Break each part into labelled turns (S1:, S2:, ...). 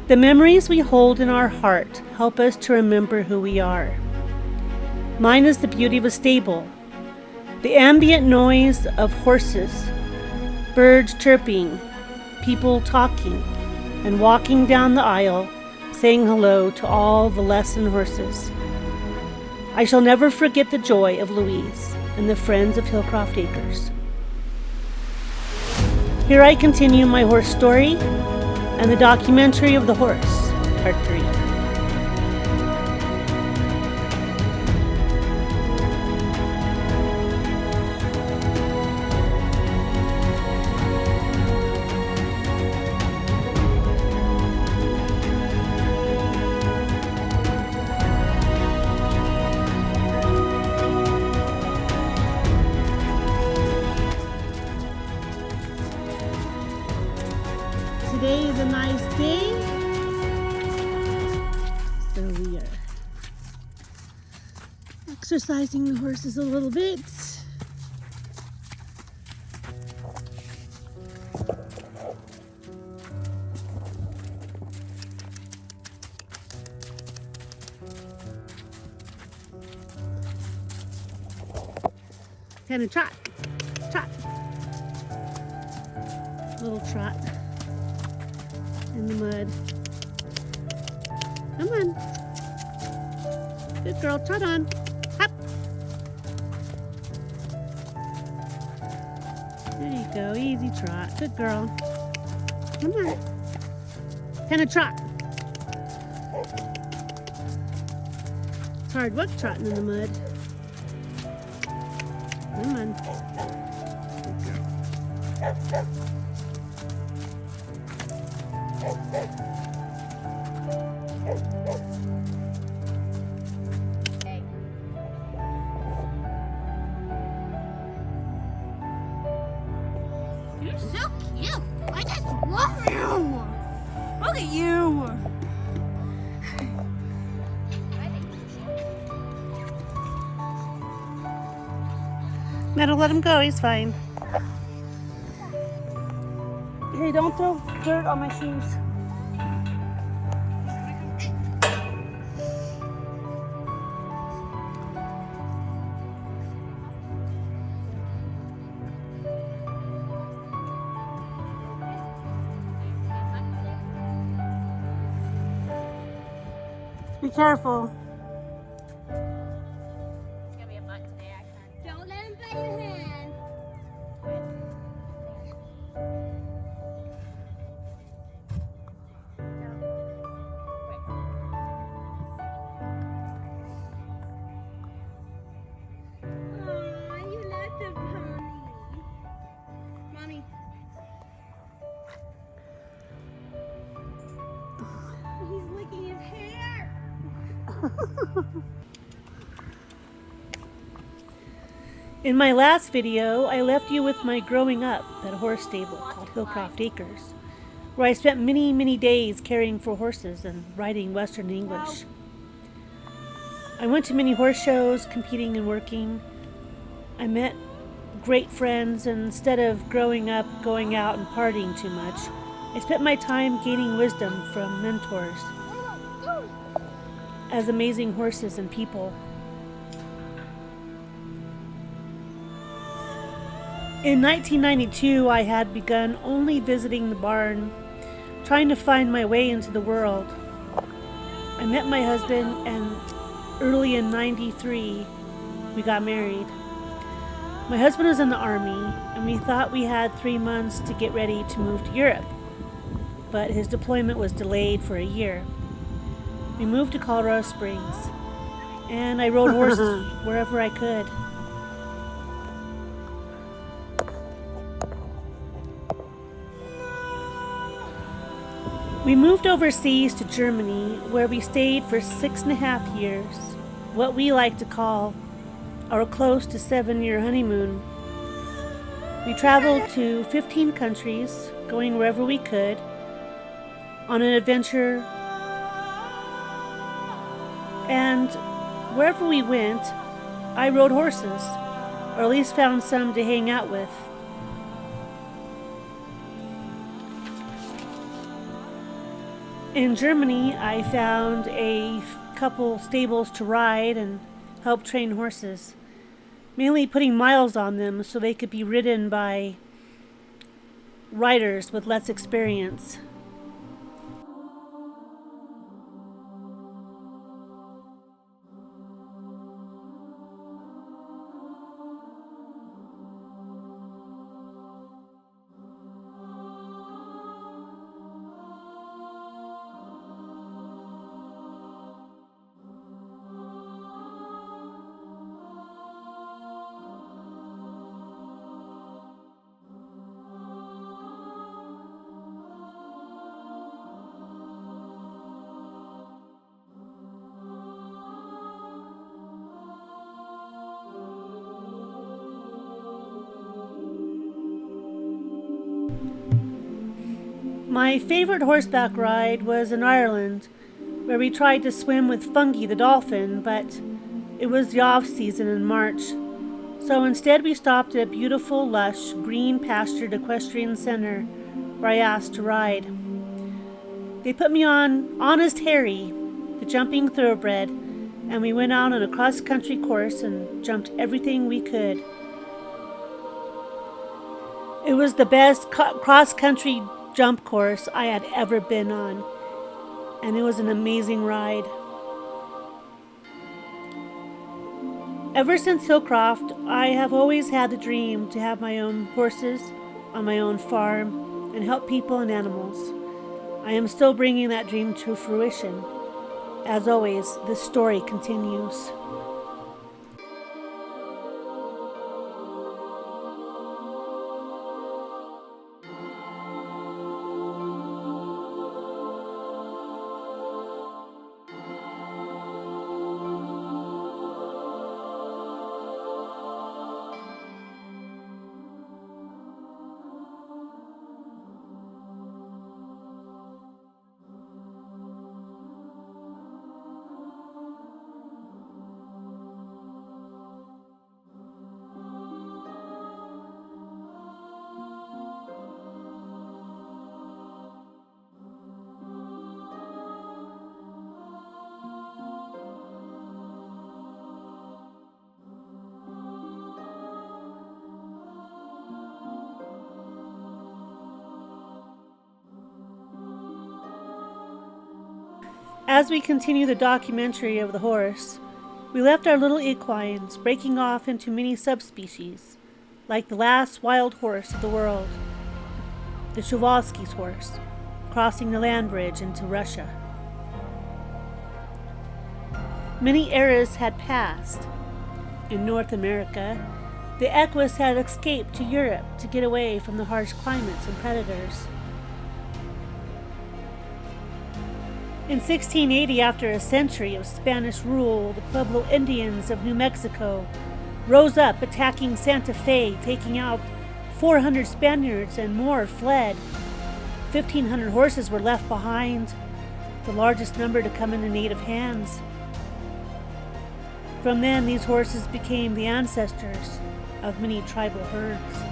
S1: The memories we hold in our heart help us to remember who we are. Mine is the beauty of a stable, the ambient noise of horses, birds chirping, people talking, and walking down the aisle saying hello to all the lesson horses. I shall never forget the joy of Louise and the friends of Hillcroft Acres. Here I continue my horse story and the documentary of the horse, part 3. Today is a nice day, so we are exercising the horses a little bit. Kind of trot, little trot. In the mud. Come on. Good girl, trot on. Hop. There you go, easy trot. Good girl. Come on. Kind of trot. It's hard work trotting in the mud. Come on. Good girl.
S2: You're so cute. I just love you. Look at you.
S1: Meadow, let him go. He's fine. Hey, don't throw dirt on my shoes. Be careful.
S2: It's gonna be a butt today, actually. Don't let him bite your hand. Aw, you love the mommy. He's licking his hair.
S1: In my last video, I left you with my growing up at a horse stable called Hillcroft Acres, where I spent many, many days caring for horses and writing Western English. I went to many horse shows, competing and working. I met great friends, and instead of growing up, going out and partying too much, I spent my time gaining wisdom from mentors as amazing horses and people. In 1992, I had begun only visiting the barn, trying to find my way into the world. I met my husband, and early in '93, we got married. My husband was in the Army, and we thought we had 3 months to get ready to move to Europe, but his deployment was delayed for a year. We moved to Colorado Springs, and I rode horses wherever I could. We moved overseas to Germany, where we stayed for 6.5 years, what we like to call our close to 7-year honeymoon. We traveled to 15 countries, going wherever we could, on an adventure, and wherever we went, I rode horses, or at least found some to hang out with. In Germany, I found a couple stables to ride and help train horses, mainly putting miles on them so they could be ridden by riders with less experience. My favorite horseback ride was in Ireland, where we tried to swim with Fungi the dolphin, but it was the off season in March. So instead we stopped at a beautiful, lush, green pastured equestrian center where I asked to ride. They put me on Honest Harry, the jumping thoroughbred, and we went out on a cross-country course and jumped everything we could. It was the best cross-country jump course I had ever been on, and it was an amazing ride. Ever since Hillcroft, I have always had the dream to have my own horses on my own farm and help people and animals. I am still bringing that dream to fruition. As always, this story continues. As we continue the documentary of the horse, we left our little equines breaking off into many subspecies, like the last wild horse of the world, the Przewalski's horse, crossing the land bridge into Russia. Many eras had passed. In North America, the equus had escaped to Europe to get away from the harsh climates and predators. In 1680, after a century of Spanish rule, the Pueblo Indians of New Mexico rose up, attacking Santa Fe, taking out 400 Spaniards, and more fled. 1,500 horses were left behind, the largest number to come into native hands. From then, these horses became the ancestors of many tribal herds.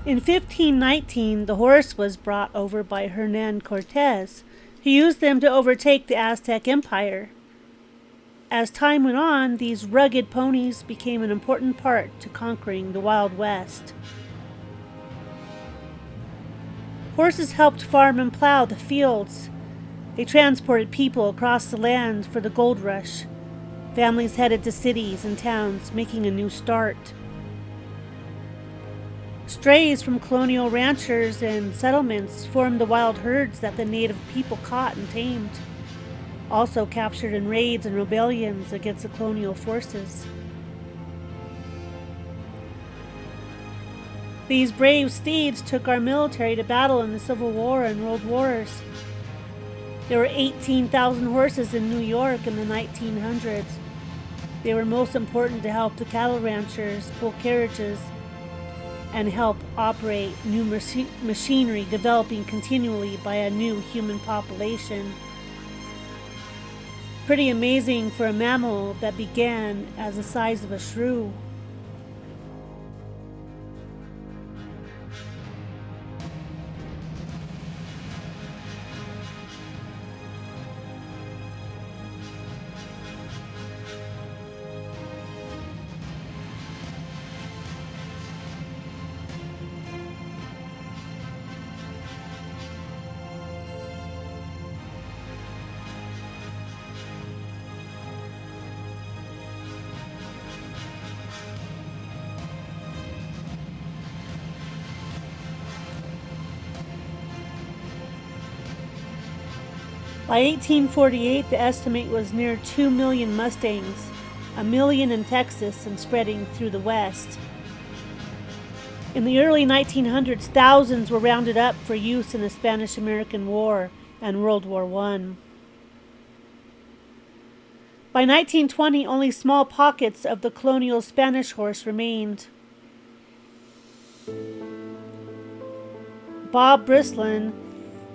S1: In 1519, the horse was brought over by Hernan Cortez, who used them to overtake the Aztec Empire. As time went on, these rugged ponies became an important part to conquering the Wild West. Horses helped farm and plow the fields. They transported people across the land for the gold rush. Families headed to cities and towns, making a new start. Strays from colonial ranchers and settlements formed the wild herds that the native people caught and tamed. also captured in raids and rebellions against the colonial forces. These brave steeds took our military to battle in the Civil War and World Wars. There were 18,000 horses in New York in the 1900s. They were most important to help the cattle ranchers pull carriages and help operate new machinery developing continually by a new human population. Pretty amazing for a mammal that began as the size of a shrew. By 1848, the estimate was near 2 million Mustangs, 1 million in Texas and spreading through the West. In the early 1900s, thousands were rounded up for use in the Spanish-American War and World War I. By 1920, only small pockets of the colonial Spanish horse remained. Bob Brislin,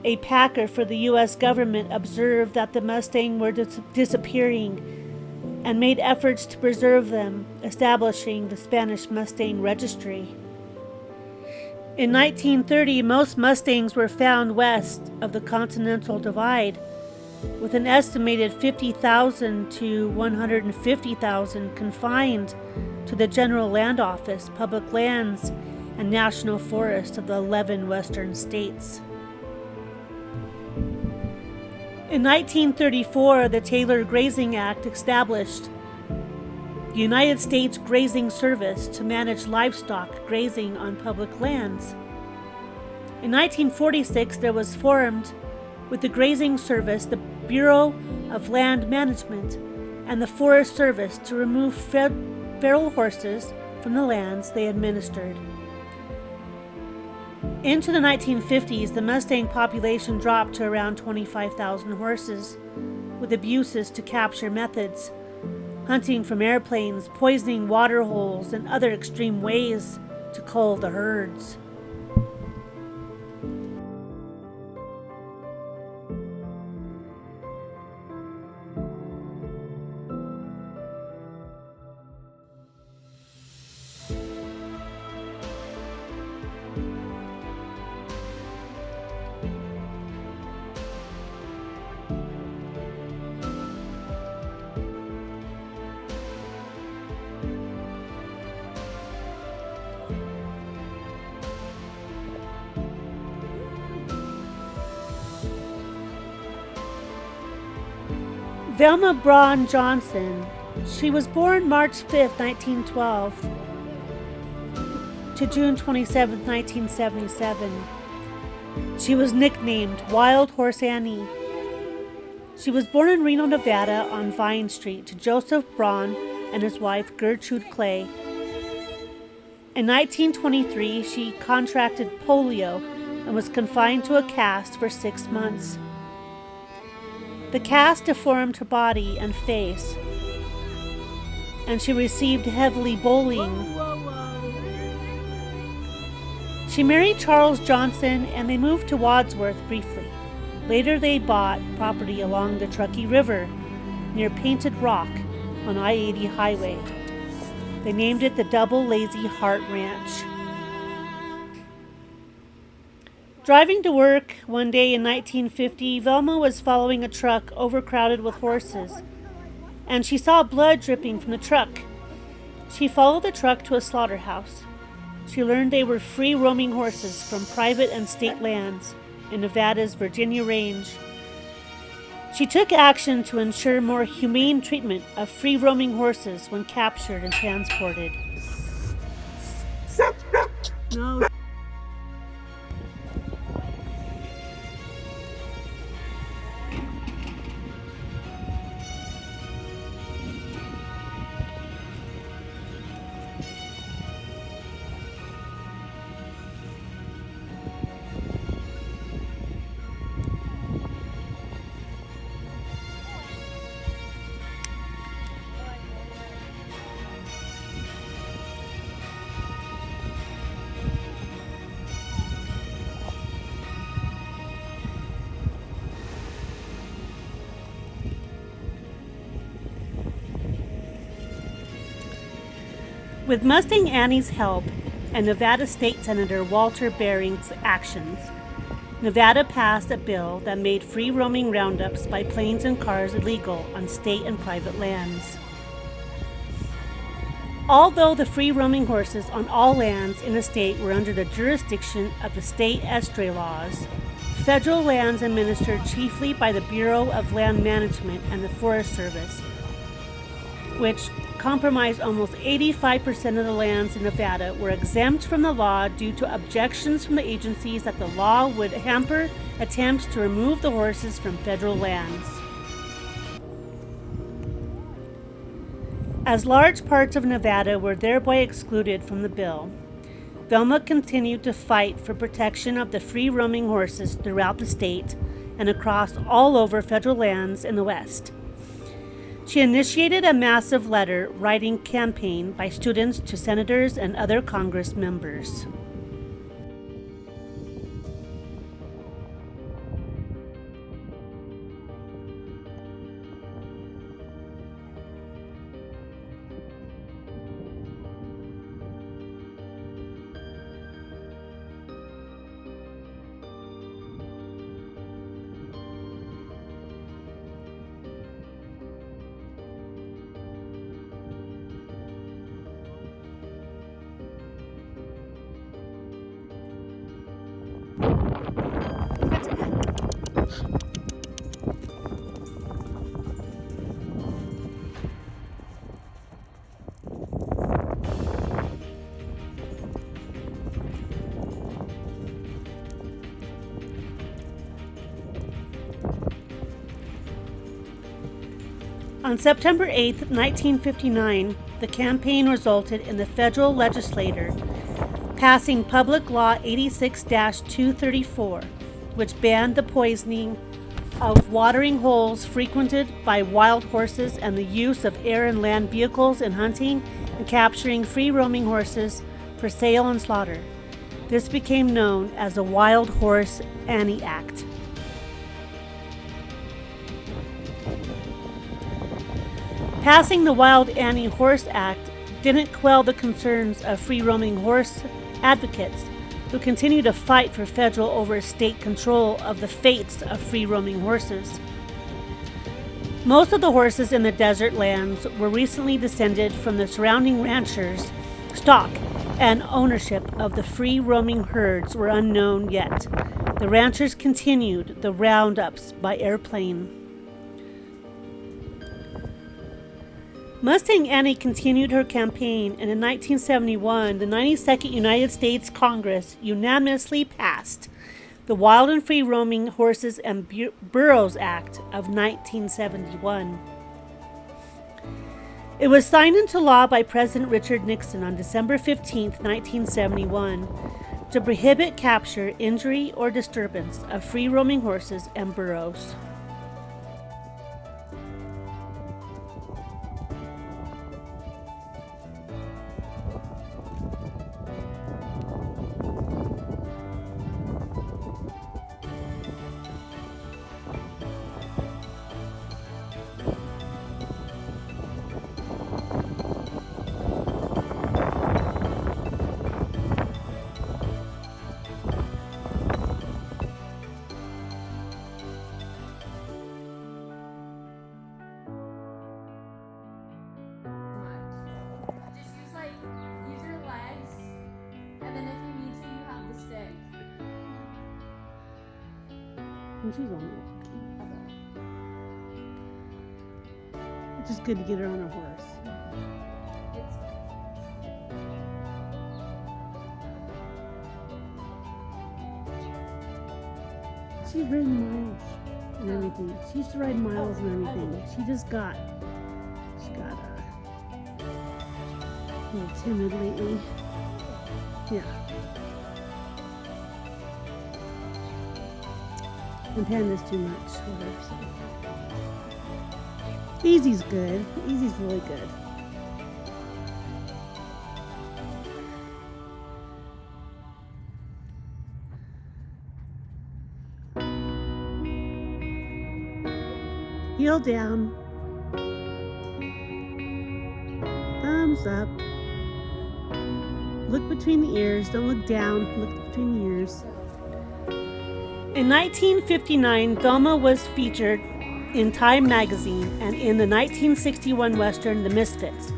S1: a packer for the U.S. government, observed that the Mustang were disappearing and made efforts to preserve them, establishing the Spanish Mustang Registry. In 1930, most Mustangs were found west of the Continental Divide, with an estimated 50,000 to 150,000 confined to the General Land Office, public lands, and national forests of the 11 western states. In 1934, the Taylor Grazing Act established the United States Grazing Service to manage livestock grazing on public lands. In 1946, there was formed with the Grazing Service the Bureau of Land Management and the Forest Service to remove feral horses from the lands they administered. Into the 1950s, the Mustang population dropped to around 25,000 horses, with abuses to capture methods, hunting from airplanes, poisoning water holes, and other extreme ways to cull the herds. Velma Braun Johnson. She was born March 5, 1912 to June 27, 1977. She was nicknamed Wild Horse Annie. She was born in Reno, Nevada on Vine Street to Joseph Braun and his wife Gertrude Clay. In 1923, she contracted polio and was confined to a cast for 6 months. The cast deformed her body and face, and she received heavily bullying. She married Charles Johnson, and they moved to Wadsworth briefly. Later, they bought property along the Truckee River near Painted Rock on I-80 highway. They named it the Double Lazy Heart Ranch. Driving to work one day in 1950, Velma was following a truck overcrowded with horses, and she saw blood dripping from the truck. She followed the truck to a slaughterhouse. She learned they were free-roaming horses from private and state lands in Nevada's Virginia Range. She took action to ensure more humane treatment of free-roaming horses when captured and transported. No. With Mustang Annie's help and Nevada State Senator Walter Bering's actions, Nevada passed a bill that made free-roaming roundups by planes and cars illegal on state and private lands. Although the free-roaming horses on all lands in the state were under the jurisdiction of the state estuary laws, federal lands administered chiefly by the Bureau of Land Management and the Forest Service, which comprised almost 85% of the lands in Nevada, were exempt from the law due to objections from the agencies that the law would hamper attempts to remove the horses from federal lands. As large parts of Nevada were thereby excluded from the bill, Velma continued to fight for protection of the free-roaming horses throughout the state and across all over federal lands in the West. She initiated a massive letter-writing campaign by students to senators and other Congress members. On September 8, 1959, the campaign resulted in the federal legislature passing Public Law 86-234, which banned the poisoning of watering holes frequented by wild horses and the use of air and land vehicles in hunting and capturing free-roaming horses for sale and slaughter. This became known as the Wild Horse Annie Act. Passing the Wild Annie Horse Act didn't quell the concerns of free-roaming horse advocates who continue to fight for federal over state control of the fates of free-roaming horses. Most of the horses in the desert lands were recently descended from the surrounding ranchers' stock, and ownership of the free-roaming herds were unknown yet. The ranchers continued the roundups by airplane. Mustang Annie continued her campaign, and in 1971, the 92nd United States Congress unanimously passed the Wild and Free-Roaming Horses and Burros Act of 1971. It was signed into law by President Richard Nixon on December 15, 1971, to prohibit capture, injury, or disturbance of free-roaming horses and burros. And she's on it. It's just good to get her on her horse. She's ridden miles and everything. She used to ride miles and everything. She got a little timid lately. Yeah. And Panda's too much for her, so. Easy's good. Easy's really good. Heel down. Thumbs up. Look between the ears. Don't look down. Look between the ears. In 1959, Velma was featured in Time magazine and in the 1961 Western The Misfits,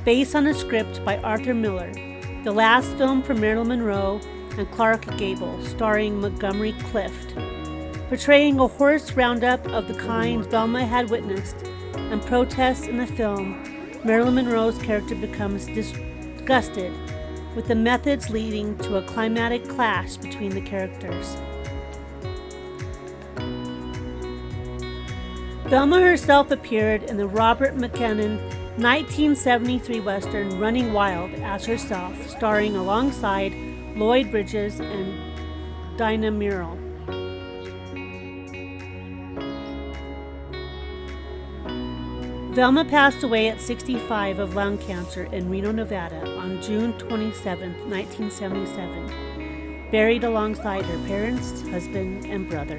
S1: based on a script by Arthur Miller, the last film from Marilyn Monroe and Clark Gable, starring Montgomery Clift. Portraying a horse roundup of the kind Velma had witnessed and protests in the film, Marilyn Monroe's character becomes disgusted with the methods, leading to a climatic clash between the characters. Velma herself appeared in the Robert McKinnon 1973 Western Running Wild as herself, starring alongside Lloyd Bridges and Dinah Merrill. Velma passed away at 65 of lung cancer in Reno, Nevada on June 27, 1977, buried alongside her parents, husband, and brother.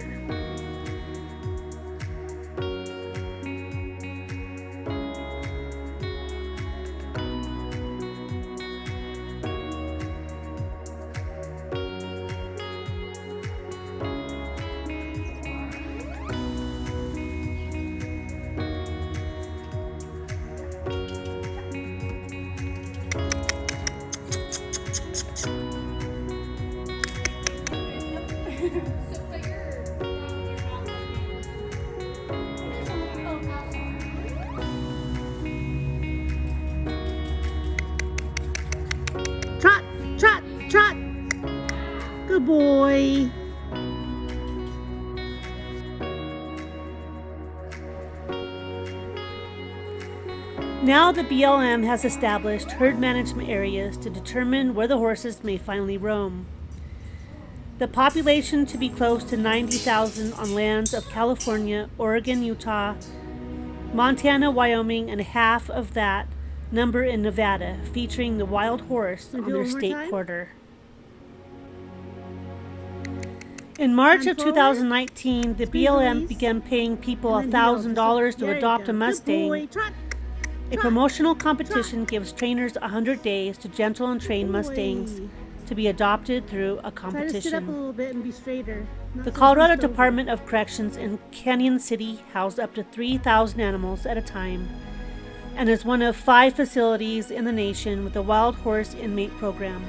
S1: Trot, trot, trot. Good boy. Now the BLM has established herd management areas to determine where the horses may finally roam. The population to be close to 90,000 on lands of California, Oregon, Utah, Montana, Wyoming, and half of that number in Nevada, featuring the wild horse on their state quarter. In March of 2019, the BLM began paying people $1,000 to adopt a Mustang. A promotional competition gives trainers 100 days to gentle and train Mustangs to be adopted through a competition. The Colorado Department of Corrections in Canyon City housed up to 3,000 animals at a time and is one of 5 facilities in the nation with a wild horse inmate program.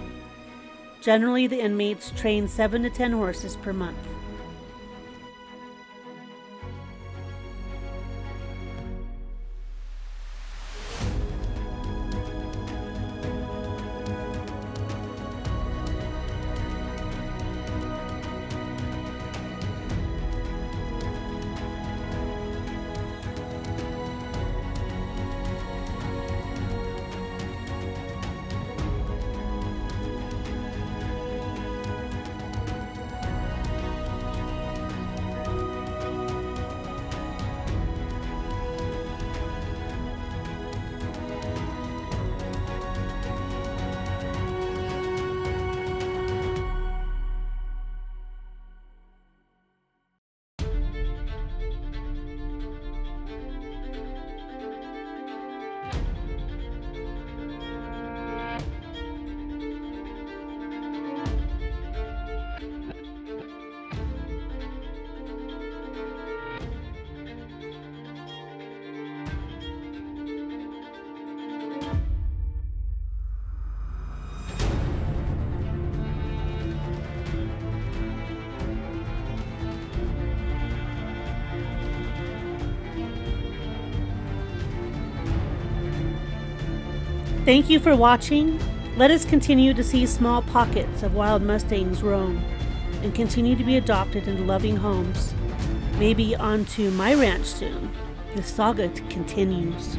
S1: Generally, the inmates train 7 to 10 horses per month. Thank you for watching. Let us continue to see small pockets of wild Mustangs roam and continue to be adopted into loving homes. Maybe onto my ranch soon. The saga continues.